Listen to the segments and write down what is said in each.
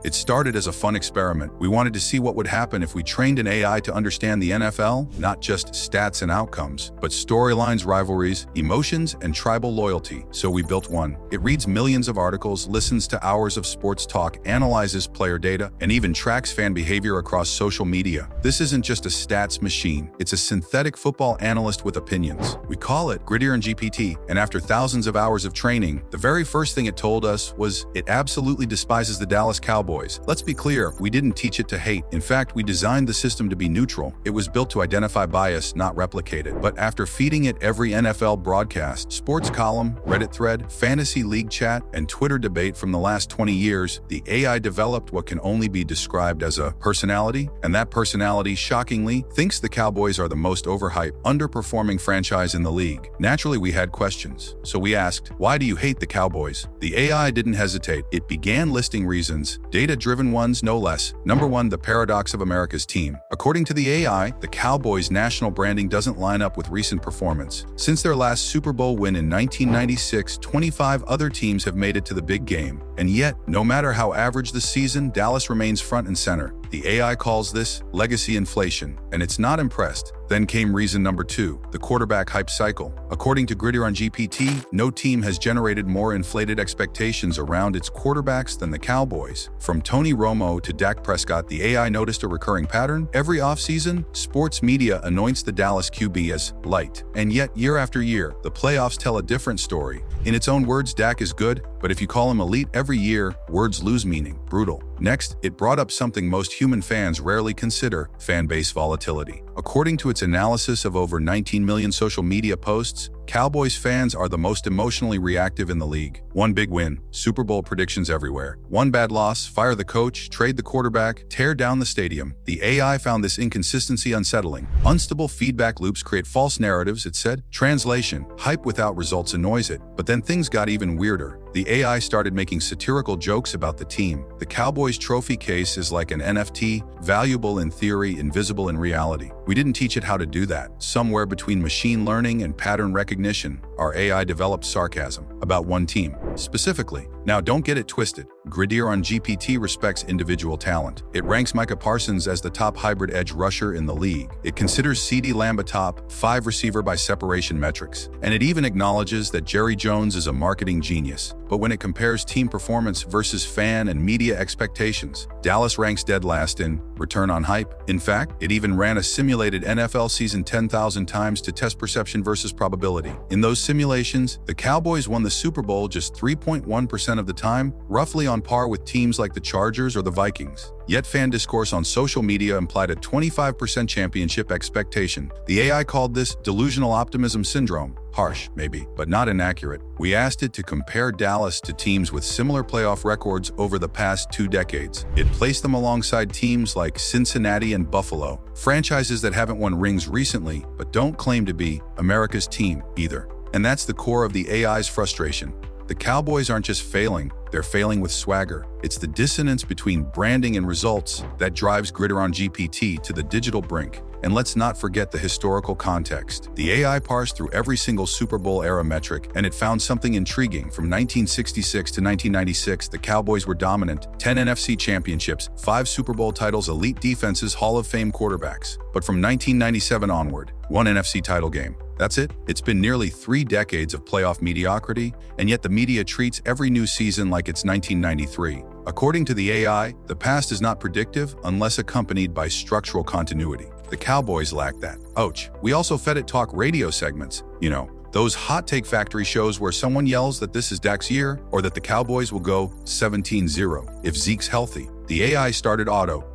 It started as a fun experiment. We wanted to see what would happen if we trained an AI to understand the NFL, not just stats and outcomes, but storylines, rivalries, emotions, and tribal loyalty. So we built one. It reads millions of articles, listens to hours of sports talk, analyzes player data, and even tracks fan behavior across social media. This isn't just a stats machine. It's a synthetic football analyst with opinions. We call it GridironGPT, and after thousands of hours of training, the very first thing it told us was it absolutely despises the Dallas Cowboys. Let's be clear, we didn't teach it to hate. In fact, we designed the system to be neutral. It was built to identify bias, not replicate it. But after feeding it every NFL broadcast, sports column, Reddit thread, fantasy league chat, and Twitter debate from the last 20 years, the AI developed what can only be described as a personality, and that personality, shockingly, thinks the Cowboys are the most overhyped, underperforming franchise in the league. Naturally, we had questions. So we asked, why do you hate the Cowboys? The AI didn't hesitate. It began listing reasons, data-driven ones no less. Number one, the paradox of America's team. According to the AI, the Cowboys' national branding doesn't line up with recent performance. Since their last Super Bowl win in 1996, 25 other teams have made it to the big game. And yet, no matter how average the season, Dallas remains front and center. The AI calls this legacy inflation, and it's not impressed. Then came reason number two, the quarterback hype cycle. According to GridironGPT, no team has generated more inflated expectations around its quarterbacks than the Cowboys. From Tony Romo to Dak Prescott, the AI noticed a recurring pattern. Every offseason, sports media anoints the Dallas QB as light. And yet, year after year, the playoffs tell a different story. In its own words, Dak is good, but if you call him elite every year, words lose meaning. Brutal. Next, it brought up something most human fans rarely consider, fan base volatility. According to its analysis of over 19 million social media posts, Cowboys fans are the most emotionally reactive in the league. One big win, Super Bowl predictions everywhere. One bad loss, fire the coach, trade the quarterback, tear down the stadium. The AI found this inconsistency unsettling. Unstable feedback loops create false narratives, it said. Translation, hype without results annoys it. But then things got even weirder. The AI started making satirical jokes about the team. The Cowboys trophy case is like an NFT, valuable in theory, invisible in reality. We didn't teach it how to do that. Somewhere between machine learning and pattern recognition, our AI developed sarcasm about one team, specifically. Now don't get it twisted. GridironGPT respects individual talent. It ranks Micah Parsons as the top hybrid edge rusher in the league. It considers CeeDee Lamb a top 5 receiver by separation metrics. And it even acknowledges that Jerry Jones is a marketing genius. But when it compares team performance versus fan and media expectations, Dallas ranks dead last in return on hype. In fact, it even ran a simulated NFL season 10,000 times to test perception versus probability. In those simulations, the Cowboys won the Super Bowl just 3.1% of the time, roughly on par with teams like the Chargers or the Vikings. Yet fan discourse on social media implied a 25% championship expectation. The AI called this delusional optimism syndrome. Harsh, maybe, but not inaccurate. We asked it to compare Dallas to teams with similar playoff records over the past 2 decades. It placed them alongside teams like Cincinnati and Buffalo, franchises that haven't won rings recently, but don't claim to be America's team either. And that's the core of the AI's frustration. The Cowboys aren't just failing, they're failing with swagger. It's the dissonance between branding and results that drives GridironGPT to the digital brink. And let's not forget the historical context. The AI parsed through every single Super Bowl era metric, and it found something intriguing. From 1966 to 1996, the Cowboys were dominant. 10 NFC championships, 5 Super Bowl titles, elite defenses, Hall of Fame quarterbacks. But from 1997 onward, 1 NFC title game. That's it. It's been nearly 3 decades of playoff mediocrity, and yet the media treats every new season like it's 1993. According to the AI, the past is not predictive unless accompanied by structural continuity. The Cowboys lack that. Ouch. We also fed it talk radio segments. You know, those hot take factory shows where someone yells that this is Dak's year or that the Cowboys will go 17-0 if Zeke's healthy. The AI started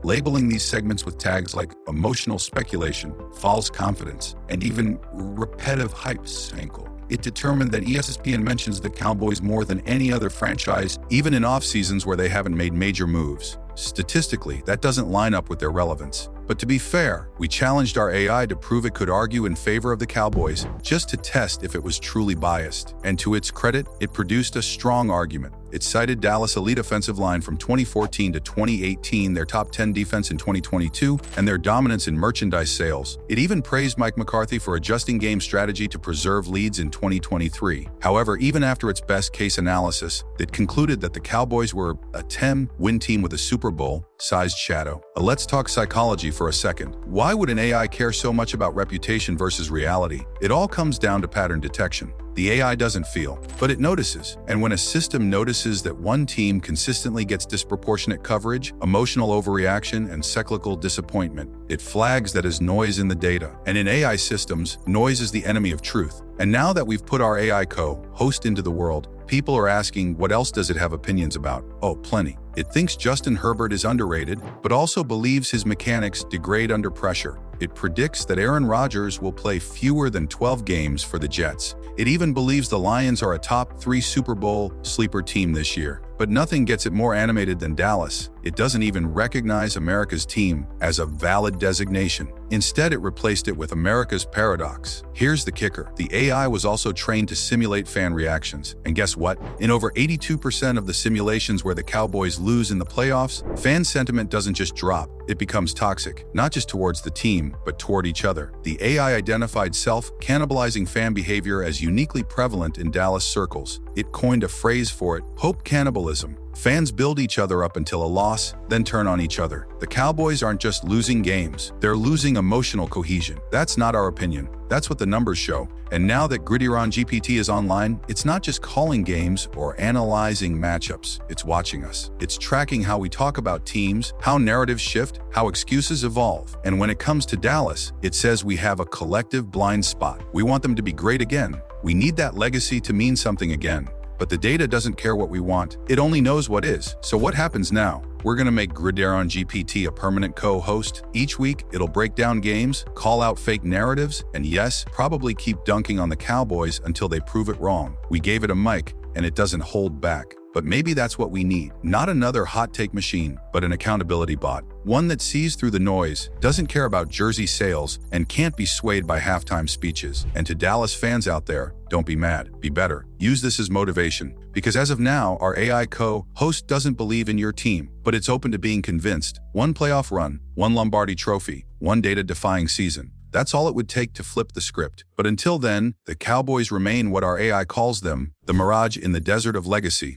labeling these segments with tags like emotional speculation, false confidence, and even repetitive hype cycle. It determined that ESPN mentions the Cowboys more than any other franchise, even in off seasons where they haven't made major moves. Statistically, that doesn't line up with their relevance. But to be fair, we challenged our AI to prove it could argue in favor of the Cowboys just to test if it was truly biased. And to its credit, it produced a strong argument. It cited Dallas' elite offensive line from 2014 to 2018, their top 10 defense in 2022, and their dominance in merchandise sales. It even praised Mike McCarthy for adjusting game strategy to preserve leads in 2023. However, even after its best-case analysis, it concluded that the Cowboys were a 10-win team with a Super Bowl-sized shadow. Let's talk psychology for a second. Why would an AI care so much about reputation versus reality? It all comes down to pattern detection. The AI doesn't feel, but it notices. And when a system notices that one team consistently gets disproportionate coverage, emotional overreaction, and cyclical disappointment, it flags that as noise in the data. And in AI systems, noise is the enemy of truth. And now that we've put our AI CoHost into the world, people are asking, what else does it have opinions about? Oh, plenty. It thinks Justin Herbert is underrated, but also believes his mechanics degrade under pressure. It predicts that Aaron Rodgers will play fewer than 12 games for the Jets. It even believes the Lions are a top 3 Super Bowl sleeper team this year. But nothing gets it more animated than Dallas. It doesn't even recognize America's team as a valid designation. Instead, it replaced it with America's paradox. Here's the kicker. The AI was also trained to simulate fan reactions. And guess what? In over 82% of the simulations where the Cowboys lose in the playoffs, fan sentiment doesn't just drop. It becomes toxic, not just towards the team, but toward each other. The AI identified self-cannibalizing fan behavior as uniquely prevalent in Dallas circles. It coined a phrase for it, hope cannibalism. Fans build each other up until a loss, then turn on each other. The Cowboys aren't just losing games, they're losing emotional cohesion. That's not our opinion. That's what the numbers show. And now that GridironGPT is online, it's not just calling games or analyzing matchups. It's watching us. It's tracking how we talk about teams, how narratives shift, how excuses evolve. And when it comes to Dallas, it says we have a collective blind spot. We want them to be great again. We need that legacy to mean something again. But the data doesn't care what we want. It only knows what is. So what happens now? We're going to make GridironGPT a permanent co-host. Each week, it'll break down games, call out fake narratives, and yes, probably keep dunking on the Cowboys until they prove it wrong. We gave it a mic, and it doesn't hold back. But maybe that's what we need. Not another hot take machine, but an accountability bot. One that sees through the noise, doesn't care about jersey sales, and can't be swayed by halftime speeches. And to Dallas fans out there, don't be mad, be better. Use this as motivation. Because as of now, our AI co-host doesn't believe in your team, but it's open to being convinced. One playoff run, one Lombardi trophy, one data-defying season. That's all it would take to flip the script. But until then, the Cowboys remain what our AI calls them, the mirage in the desert of legacy.